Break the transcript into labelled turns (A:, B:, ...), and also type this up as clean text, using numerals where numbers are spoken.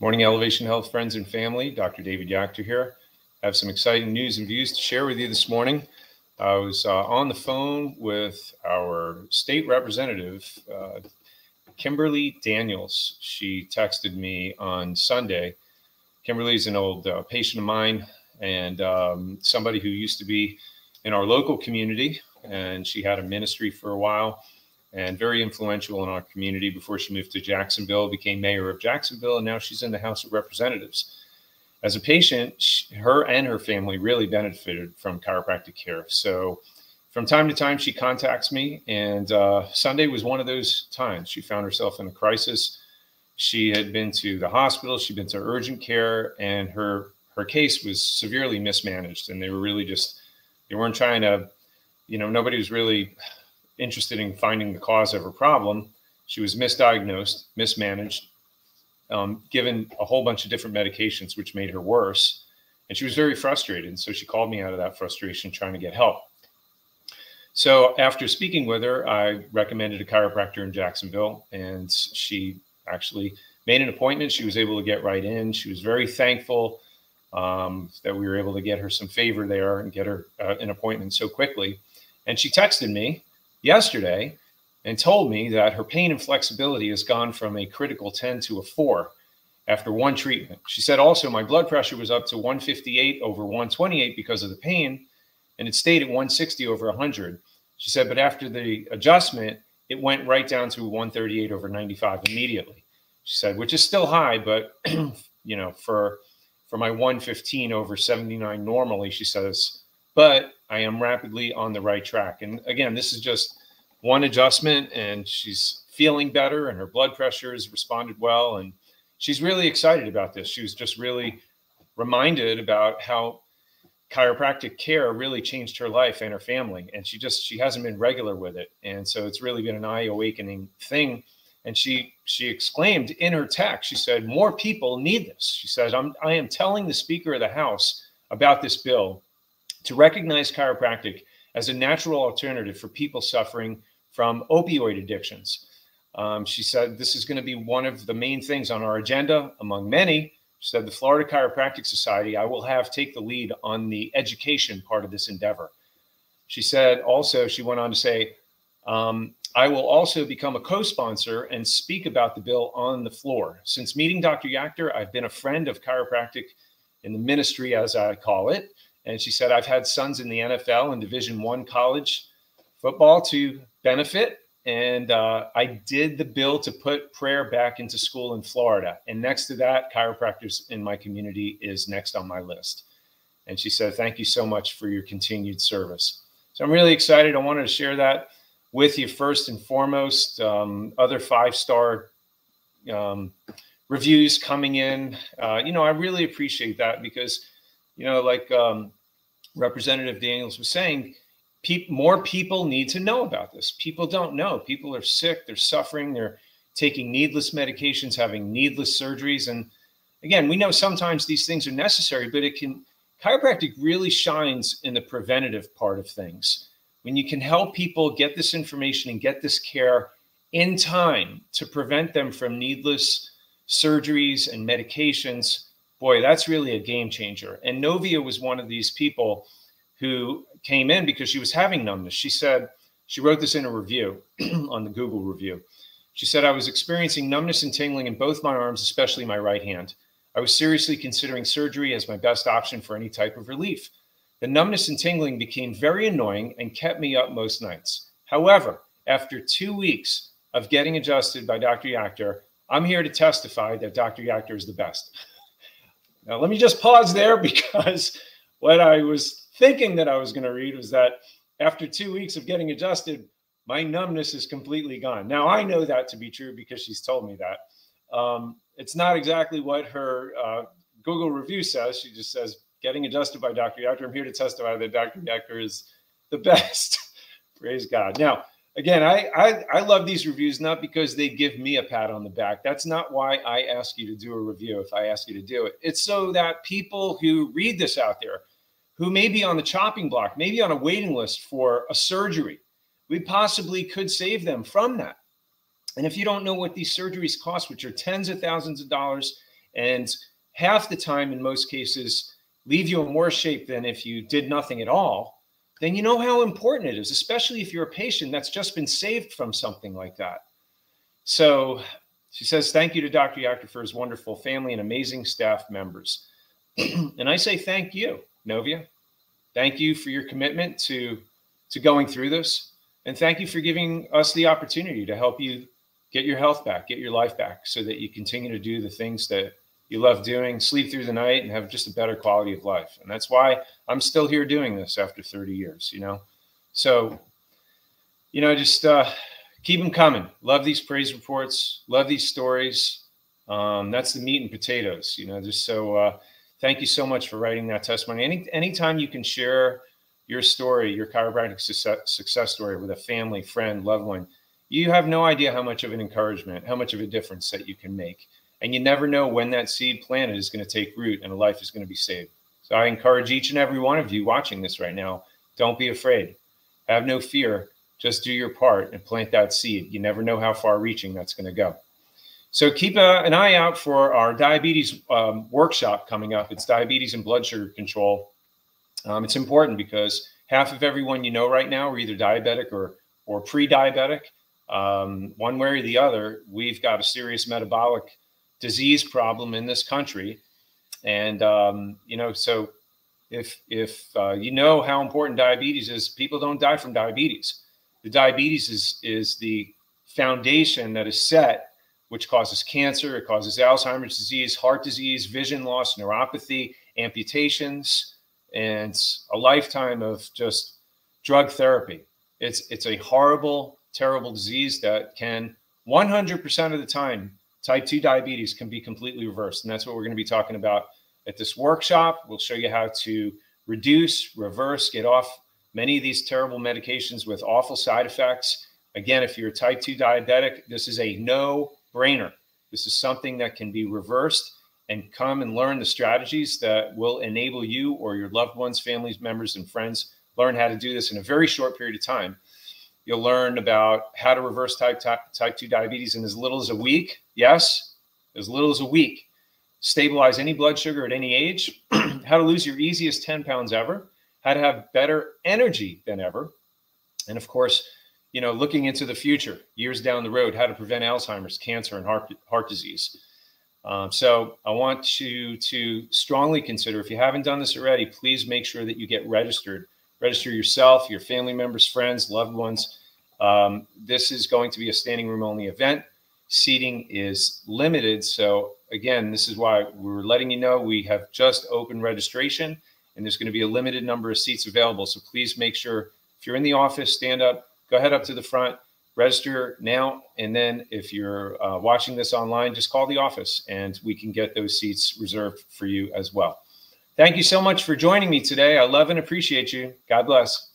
A: Morning, Elevation Health friends and family. Dr. David Yachter here. I have some exciting news and views to share with you this morning. I was on the phone with our state representative, Kimberly Daniels. She texted me on Sunday. Kimberly's an old patient of mine and somebody who used to be in our local community, and she had a ministry for a while and very influential in our community before she moved to Jacksonville, became mayor of Jacksonville, and now she's in the House of Representatives. As a patient, her and her family really benefited from chiropractic care. So from time to time, she contacts me, and Sunday was one of those times. She found herself in a crisis. She had been to the hospital, she'd been to urgent care, and her case was severely mismanaged. And they were really they weren't trying to, nobody was really interested in finding the cause of her problem. She was misdiagnosed, mismanaged, given a whole bunch of different medications, which made her worse. And she was very frustrated. And so she called me out of that frustration, trying to get help. So after speaking with her, I recommended a chiropractor in Jacksonville, and she actually made an appointment. She was able to get right in. She was very thankful that we were able to get her some favor there and get her an appointment so quickly. And she texted me yesterday and told me that her pain and flexibility has gone from a critical 10 to a 4 after one treatment. She said also, my blood pressure was up to 158 over 128 because of the pain, and it stayed at 160 over 100. She said, but after the adjustment, it went right down to 138 over 95 immediately. She said, which is still high, but for my 115 over 79 normally, she says, but I am rapidly on the right track. And again, this is just one adjustment, and she's feeling better, and her blood pressure has responded well. And she's really excited about this. She was just really reminded about how chiropractic care really changed her life and her family. And she hasn't been regular with it. And so it's really been an eye-awakening thing. And she exclaimed in her text, she said, more people need this. She said, I am telling the Speaker of the House about this bill to recognize chiropractic as a natural alternative for people suffering from opioid addictions. She said, this is going to be one of the main things on our agenda among many. She said, the Florida Chiropractic Society, I will take the lead on the education part of this endeavor. She said also, she went on to say, I will also become a co-sponsor and speak about the bill on the floor. Since meeting Dr. Yachter, I've been a friend of chiropractic in the ministry, as I call it. And she said, I've had sons in the NFL and Division I college football to benefit. And I did the bill to put prayer back into school in Florida. And next to that, chiropractors in my community is next on my list. And she said, thank you so much for your continued service. So I'm really excited. I wanted to share that with you first and foremost. Other 5-star reviews coming in. I really appreciate that because, like Representative Daniels was saying, more people need to know about this. People don't know. People are sick. They're suffering. They're taking needless medications, having needless surgeries. And again, we know sometimes these things are necessary, but chiropractic really shines in the preventative part of things. When you can help people get this information and get this care in time to prevent them from needless surgeries and medications, boy, that's really a game changer. And Novia was one of these people who came in because she was having numbness. She said, she wrote this in a review on the Google review. She said, I was experiencing numbness and tingling in both my arms, especially my right hand. I was seriously considering surgery as my best option for any type of relief. The numbness and tingling became very annoying and kept me up most nights. However, after 2 weeks of getting adjusted by Dr. Yachter, I'm here to testify that Dr. Yachter is the best. Now, let me just pause there because what I was thinking that I was going to read was that after 2 weeks of getting adjusted, my numbness is completely gone. Now, I know that to be true because she's told me that. It's not exactly what her Google review says. She just says, getting adjusted by Dr. Yachter. I'm here to testify that Dr. Yachter is the best. Praise God. Now, again, I love these reviews, not because they give me a pat on the back. That's not why I ask you to do a review if I ask you to do it. It's so that people who read this out there, who may be on the chopping block, maybe on a waiting list for a surgery, we possibly could save them from that. And if you don't know what these surgeries cost, which are tens of thousands of dollars and half the time, in most cases, leave you in worse shape than if you did nothing at all, then you know how important it is, especially if you're a patient that's just been saved from something like that. So she says, thank you to Dr. Yachter for his wonderful family and amazing staff members. And I say thank you, Novia. Thank you for your commitment to going through this. And thank you for giving us the opportunity to help you get your health back, get your life back, so that you continue to do the things that you love doing, sleep through the night, and have just a better quality of life. And that's why I'm still here doing this after 30 years, you know? So, you know, just keep them coming. Love these praise reports. Love these stories. That's the meat and potatoes, you know, just so thank you so much for writing that testimony. Anytime you can share your story, your chiropractic success story with a family, friend, loved one, you have no idea how much of an encouragement, how much of a difference that you can make. And you never know when that seed planted is going to take root and a life is going to be saved. So I encourage each and every one of you watching this right now, don't be afraid. Have no fear. Just do your part and plant that seed. You never know how far reaching that's going to go. So keep an eye out for our diabetes workshop coming up. It's diabetes and blood sugar control. It's important because half of everyone you know right now are either diabetic or pre-diabetic. One way or the other, we've got a serious metabolic disease problem in this country. And, you know, so if you know how important diabetes is, people don't die from diabetes. The diabetes is the foundation that is set, which causes cancer, it causes Alzheimer's disease, heart disease, vision loss, neuropathy, amputations, and a lifetime of just drug therapy. It's a horrible, terrible disease that can 100% of the time, type 2 diabetes can be completely reversed. And that's what we're going to be talking about at this workshop. We'll show you how to reduce, reverse, get off many of these terrible medications with awful side effects. Again, if you're a type 2 diabetic, this is a no-brainer. This is something that can be reversed, and come and learn the strategies that will enable you or your loved ones, families, members, and friends learn how to do this in a very short period of time. You'll learn about how to reverse type 2 diabetes in as little as a week. Yes, as little as a week. Stabilize any blood sugar at any age. How to lose your easiest 10 pounds ever. How to have better energy than ever. And of course, you know, looking into the future, years down the road, how to prevent Alzheimer's, cancer, and heart disease. So I want you to strongly consider, if you haven't done this already, please make sure that you get registered. Register yourself, your family members, friends, loved ones. This is going to be a standing room only event. Seating is limited. So again, this is why we're letting you know we have just opened registration, and there's going to be a limited number of seats available. So please make sure, if you're in the office, stand up, go ahead up to the front, register now. And then if you're watching this online, just call the office and we can get those seats reserved for you as well. Thank you so much for joining me today. I love and appreciate you. God bless.